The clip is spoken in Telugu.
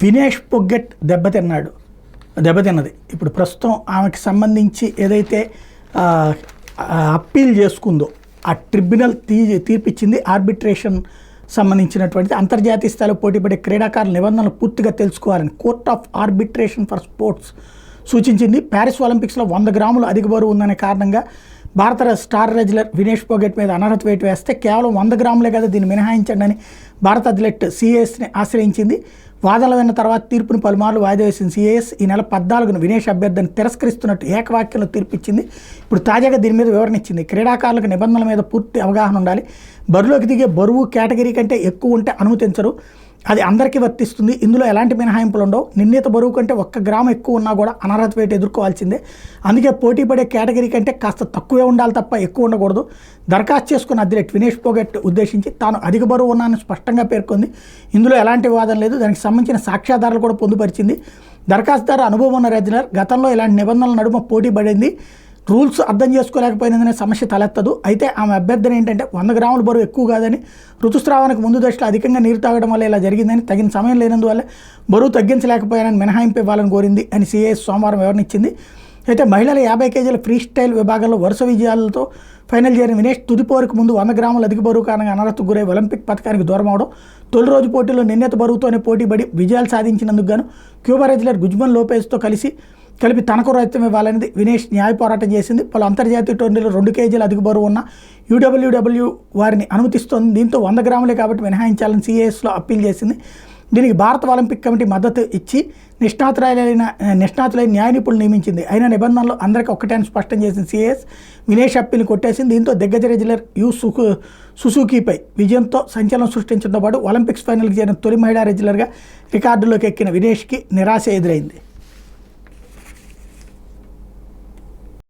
వినేష్ పొగ్గెట్ దెబ్బతిన్నది. ఇప్పుడు ప్రస్తుతం ఆమెకి సంబంధించి ఏదైతే అప్పీల్ చేసుకుందో ఆ ట్రిబ్యునల్ తీర్పిచ్చింది. ఆర్బిట్రేషన్ సంబంధించినటువంటిది అంతర్జాతీయ స్థాయిలో పోటీపడే క్రీడాకారుల నిబంధనలు పూర్తిగా తెలుసుకోవాలని court of arbitration for sports సూచించింది. ప్యారిస్ ఒలింపిక్స్లో 100 గ్రాములు అధిక బరువు ఉందనే కారణంగా భారత స్టార్ రెజ్లర్ వినేష్ పొగెట్ మీద అనర్హత వేటు వేస్తే కేవలం 100 గ్రాములే కదా దీన్ని మినహాయించండి అని భారత అథ్లెట్ సిఏఎస్ని ఆశ్రయించింది. వాదనలు విన్న తర్వాత తీర్పును పలుమార్లు వాయిదా వేసిన సిఏఎస్ ఈ నెల 14న వినేష్ అభ్యర్థిని తిరస్కరిస్తున్నట్టు ఏకవాక్యంలో తీర్పిచ్చింది. ఇప్పుడు తాజాగా దీని మీద వివరణ ఇచ్చింది. క్రీడాకారులకు నిబంధనల మీద పూర్తి అవగాహన ఉండాలి. బరిలోకి దిగే బరువు కేటగిరీ కంటే ఎక్కువ ఉంటే అనుమతించరు. అది అందరికీ వర్తిస్తుంది. ఇందులో ఎలాంటి మినహాయింపులు ఉండవు. నిర్ణీత బరువు కంటే 1 గ్రాము ఎక్కువ ఉన్నా కూడా అనర్హత వేటు ఎదుర్కోవాల్సిందే. అందుకే పోటీ పడే కేటగిరీ కంటే కాస్త తక్కువే ఉండాలి తప్ప ఎక్కువ ఉండకూడదు. దరఖాస్తు చేసుకున్న అథ్లెట్ వినేష్ పొగెట్ ఉద్దేశించి తాను అధిక బరువు ఉన్నానని స్పష్టంగా పేర్కొంది. ఇందులో ఎలాంటి వివాదం లేదు. దానికి సంబంధించిన సాక్ష్యాధారాలు కూడా పొందుపరిచింది. దరఖాస్తుదారు అనుభవం ఉన్న రెజ్లర్ గతంలో ఇలాంటి నిబంధనల నడుమ పోటీ పడింది. రూల్స్ అర్థం చేసుకోలేకపోయినందునే సమస్య తలెత్తదు. అయితే ఆమె అభ్యర్థన ఏంటంటే 100 గ్రాముల బరువు ఎక్కువ కాదని, ఋతుస్రావానికి ముందు దశలో అధికంగా నీరు తాగడం వల్ల ఇలా జరిగిందని, తగిన సమయం లేనందువల్ల బరువు తగ్గించలేకపోయానని మినహాయింపు ఇవ్వాలని కోరింది అని సిఏఎస్ సోమవారం వివరణ ఇచ్చింది. అయితే మహిళల 50 కేజీల ఫ్రీ స్టైల్ విభాగంలో వరుస విజయాలతో ఫైనల్ చేరిన వినేష్ తుది పోరుకు ముందు 100 గ్రాముల అధిక బరువు కారణంగా అనర్హతకు గురై ఒలింపిక్ పథకానికి దూరం అవడం, తొలి రోజు పోటీలో నిర్ణీత బరువుతోనే పోటీపడి విజయాలు సాధించినందుకు గాను క్యూబా రెజ్లర్ గుజ్మన్ లోపేజ్తో కలిపి తనకు రహితం ఇవ్వాలనేది వినేష్ న్యాయ పోరాటం చేసింది. పలు అంతర్జాతీయ టోర్నీలో 2 కేజీల అధిక బరువు ఉన్న UWW వారిని అనుమతిస్తోంది. దీంతో 100 గ్రాములే కాబట్టి మినహాయించాలని సిఏఎస్లో అప్పీల్ చేసింది. దీనికి భారత ఒలింపిక్ కమిటీ మద్దతు ఇచ్చి నిష్ణాతులైన న్యాయ నిపుణులు నియమించింది. అయినా నిబంధనలు అందరికీ ఒక్కటే అని స్పష్టం చేసిన సిఏఎస్ వినేష్ అప్పీల్ని కొట్టేసింది. దీంతో దిగ్గజ రెజ్లర్ సుజుకీపై విజయంతో సంచలనం సృష్టించడంతో పాటు ఒలింపిక్స్ ఫైనల్కి చేరిన తొలి మహిళా రెజ్లర్గా రికార్డులోకి ఎక్కిన వినేష్కి నిరాశ ఎదురైంది.